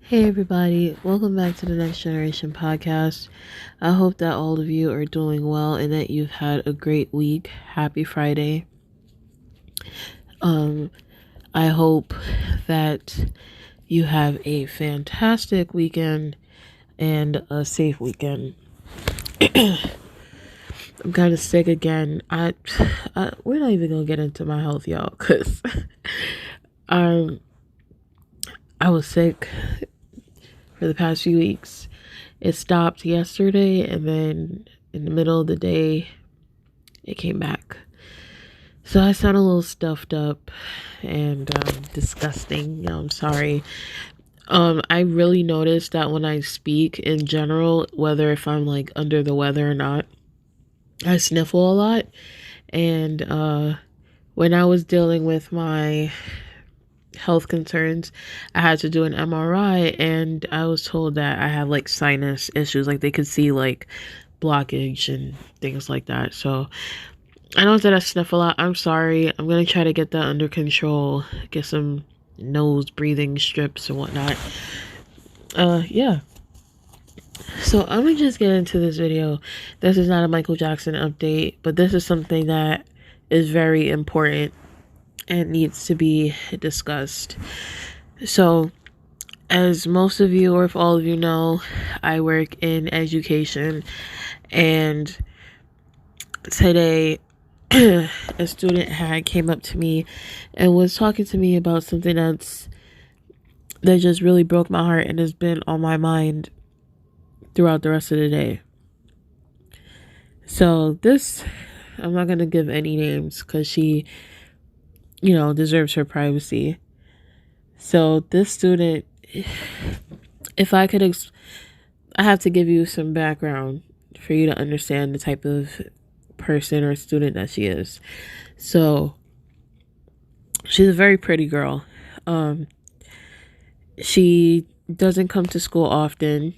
Hey everybody, welcome back to the Next Generation podcast. I hope that all of you are doing well and that you've had a great week. Happy Friday. Um I hope that you have a fantastic weekend and a safe weekend. I'm kind of sick again. We're not even gonna get into my health, y'all, cause um I was sick for the past few weeks. It stopped yesterday, and then in the middle of the day, it came back. So I sound a little stuffed up and disgusting. I'm sorry. I really noticed that when I speak in general, whether if I'm like under the weather or not, I sniffle a lot. And when I was dealing with my health concerns, I had to do an MRI, and I was told that I have like sinus issues. Like they could see like blockage and things like that. So I know that I sniff a lot. I'm sorry. I'm gonna try to get that under control. Get some nose breathing strips and whatnot. Yeah. So I'm gonna just get into this video. This is not a Michael Jackson update, but this is something that is very important and needs to be discussed. So, as most of you, or if all of you know, I work in education, and today a student had came up to me and was talking to me about something that just really broke my heart and has been on my mind throughout the rest of the day. So this, I'm not going to give any names because she, deserves her privacy. So this student, if I could, I have to give you some background for you to understand the type of person or student that she is. So she's a very pretty girl. She doesn't come to school often.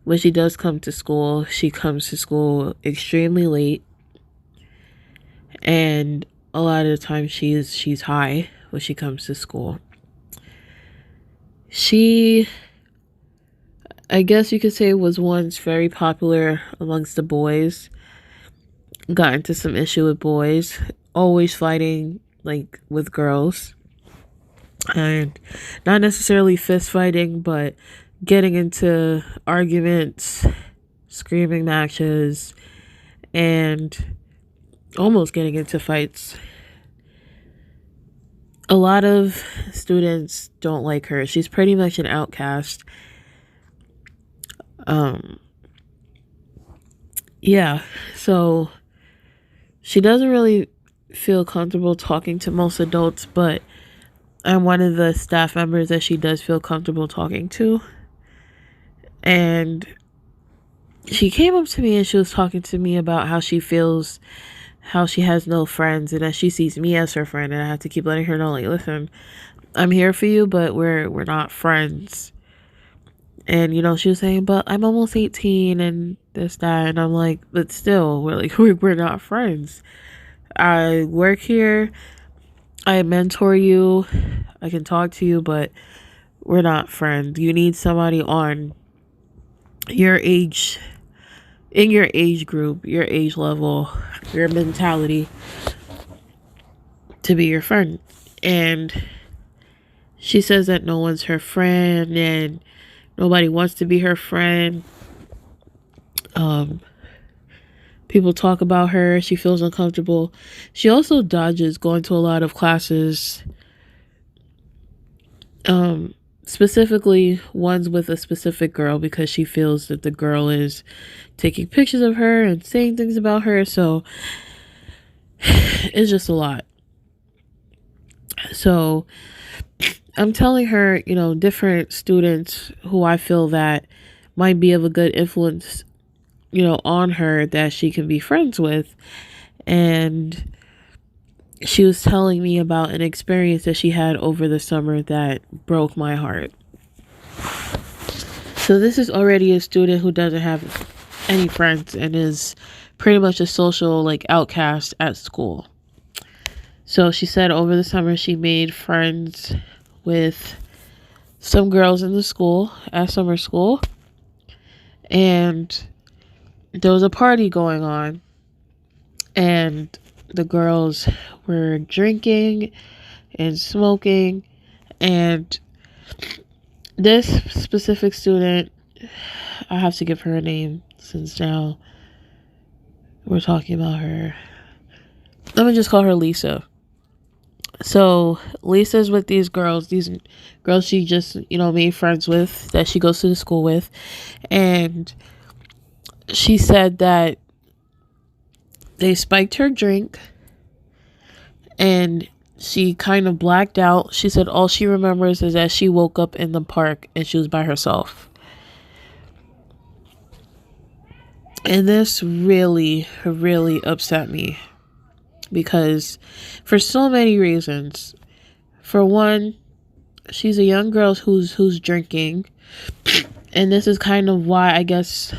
When she does come to school, she comes to school extremely late, and a lot of the time she's high when she comes to school. She, I guess you could say, was once very popular amongst the boys. Got into some issue with boys, always fighting like with girls, and not necessarily fist fighting, but getting into arguments, screaming matches, and almost getting into fights. A lot of students don't like her. She's pretty much an outcast. Yeah, so she doesn't really feel comfortable talking to most adults, but I'm one of the staff members that she does feel comfortable talking to. And she came up to me and she was talking to me about how she feels, how she has no friends, and that she sees me as her friend, and I have to keep letting her know, like, listen, I'm here for you, but we're not friends. And she was saying, but I'm almost 18 and this, that, and I'm like, but still, we're not friends. I work here, I mentor you, I can talk to you, but we're not friends. You need somebody on your age, in your age group, your age level, your mentality, to be your friend. And she says that no one's her friend and nobody wants to be her friend. People talk about her. She feels uncomfortable. She also dodges going to a lot of classes, specifically ones with a specific girl, because she feels that the girl is taking pictures of her and saying things about her. So it's just a lot. So I'm telling her, different students who I feel that might be of a good influence, on her, that she can be friends with. And she was telling me about an experience that she had over the summer that broke my heart. So this is already a student who doesn't have any friends and is pretty much a social outcast at school. So she said over the summer she made friends with some girls in the school at summer school, and there was a party going on, and the girls were drinking and smoking, and this specific student, I have to give her a name since now we're talking about her. Let me just call her Lisa. So Lisa's with these girls she just, made friends with, that she goes to the school with. And she said that they spiked her drink and she kind of blacked out. She said all she remembers is that she woke up in the park and she was by herself. And this really, really upset me because for so many reasons. For one, she's a young girl who's drinking, and this is kind of why I guess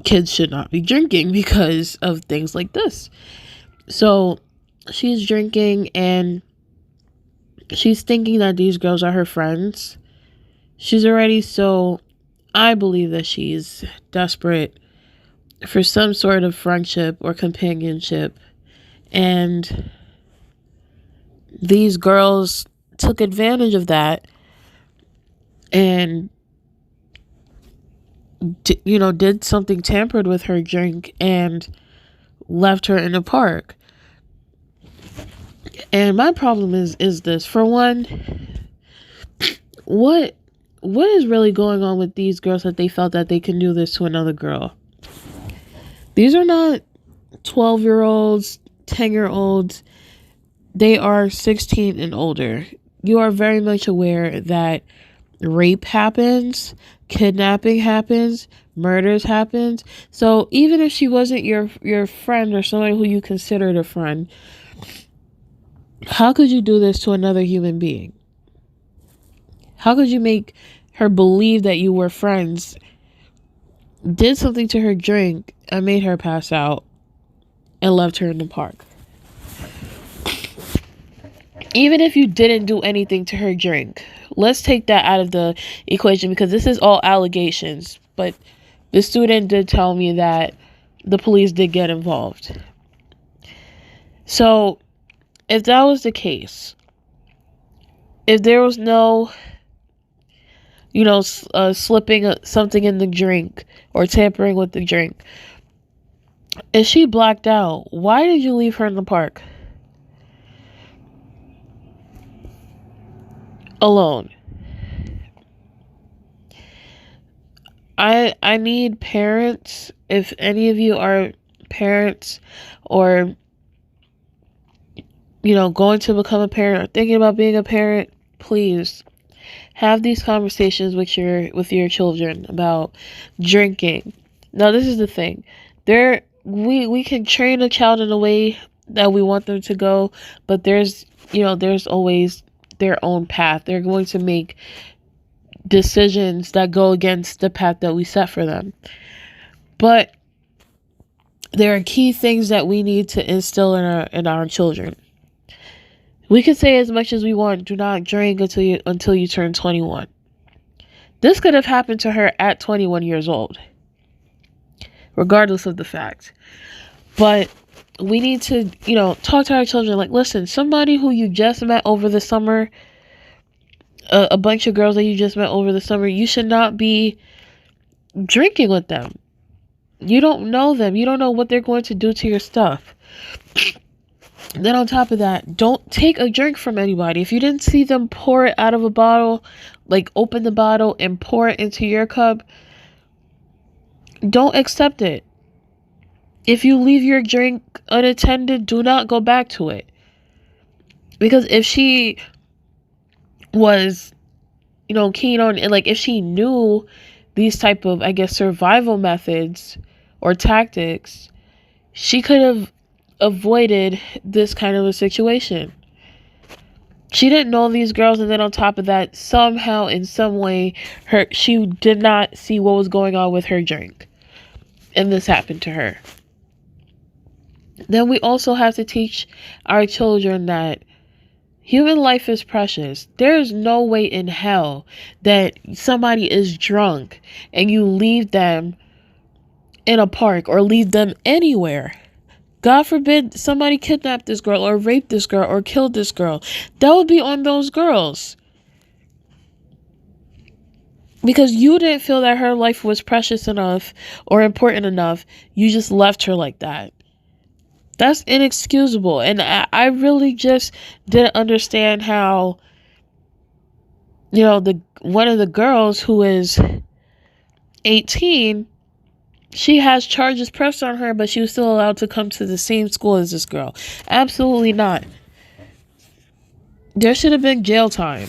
kids should not be drinking, because of things like this. So she's drinking and she's thinking that these girls are her friends. I believe that she's desperate for some sort of friendship or companionship, and these girls took advantage of that and did something, tampered with her drink and left her in the park. And my problem is this. For one, what is really going on with these girls that they felt that they can do this to another girl? These are not 12-year-olds, 10-year-olds. They are 16 and older. You are very much aware that rape happens, kidnapping happens, murders happens. So even if she wasn't your friend or somebody who you considered a friend, how could you do this to another human being? How could you make her believe that you were friends, did something to her drink, and made her pass out, and left her in the park? Even if you didn't do anything to her drink, let's take that out of the equation, because this is all allegations. But the student did tell me that the police did get involved. So if that was the case, if there was no, slipping something in the drink or tampering with the drink, if she blacked out, why did you leave her in the park alone? I need parents. If any of you are parents or going to become a parent or thinking about being a parent, please have these conversations with your children about drinking. Now, this is the thing. We can train a child in a way that we want them to go, but there's always their own path. They're going to make decisions that go against the path that we set for them. But there are key things that we need to instill in our children. We can say as much as we want, do not drink until you turn 21. This could have happened to her at 21 years old, regardless of the fact. But we need to, talk to our children like, listen, somebody who you just met over the summer, a bunch of girls that you just met over the summer, you should not be drinking with them. You don't know them. You don't know what they're going to do to your stuff. Then on top of that, don't take a drink from anybody. If you didn't see them pour it out of a bottle, like open the bottle and pour it into your cup, don't accept it. If you leave your drink unattended, do not go back to it. Because if she was, keen on it, like if she knew these type of, I guess, survival methods or tactics, she could have avoided this kind of a situation. She didn't know these girls, and then on top of that, somehow, in some way, she did not see what was going on with her drink, and this happened to her. Then we also have to teach our children that Human life is precious. There is no way in hell that somebody is drunk and you leave them in a park or leave them anywhere. God forbid somebody kidnapped this girl or raped this girl or killed this girl. That would be on those girls. Because you didn't feel that her life was precious enough or important enough. You just left her like that. That's inexcusable. And I really just didn't understand how, the one of the girls who is 18, she has charges pressed on her, but she was still allowed to come to the same school as this girl. Absolutely not. There should have been jail time.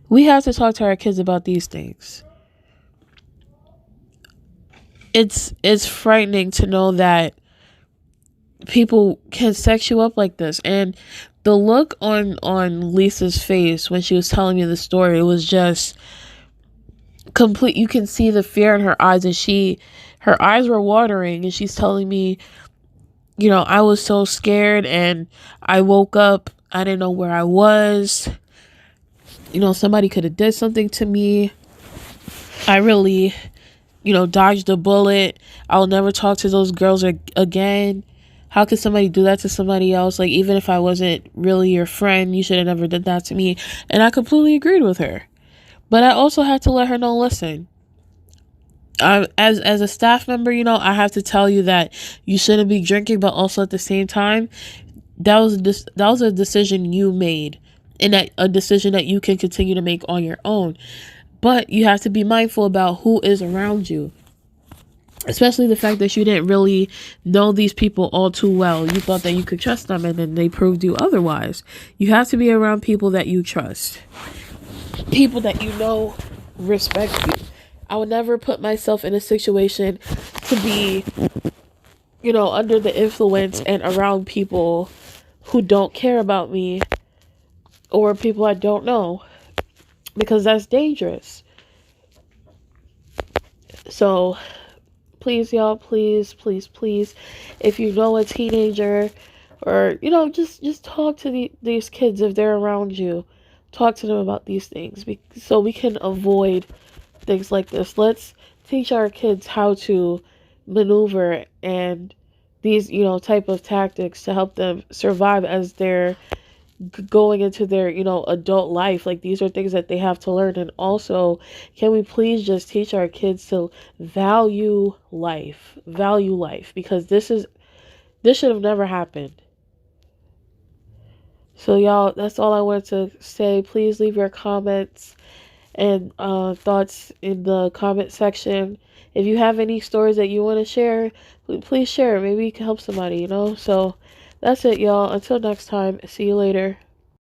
We have to talk to our kids about these things. It's frightening to know that people can sex you up like this. And the look on Lisa's face when she was telling me the story, it was just complete. You can see the fear in her eyes, and her eyes were watering, and she's telling me, I was so scared, and I woke up, I didn't know where I was. Somebody could have did something to me. I really, dodged a bullet. I'll never talk to those girls again. How could somebody do that to somebody else? Like, even if I wasn't really your friend, you should have never did that to me. And I completely agreed with her. But I also had to let her know, listen, as a staff member, I have to tell you that you shouldn't be drinking, but also at the same time, that was a decision you made, and that a decision that you can continue to make on your own. But you have to be mindful about who is around you. Especially the fact that you didn't really know these people all too well. You thought that you could trust them, and then they proved you otherwise. You have to be around people that you trust. People that respect you. I would never put myself in a situation to be, under the influence and around people who don't care about me or people I don't know, because that's dangerous. So please, y'all, please, if you know a teenager, or just talk to these kids if they're around you. Talk to them about these things so we can avoid things like this. Let's teach our kids how to maneuver and these type of tactics to help them survive as they're going into their adult life. Like, these are things that they have to learn. And also, can we please just teach our kids to value life, because this should have never happened. So y'all, that's all I wanted to say. Please leave your comments and thoughts in the comment section. If you have any stories that you want to share, please share. Maybe you can help somebody, So that's it, y'all. Until next time, see you later.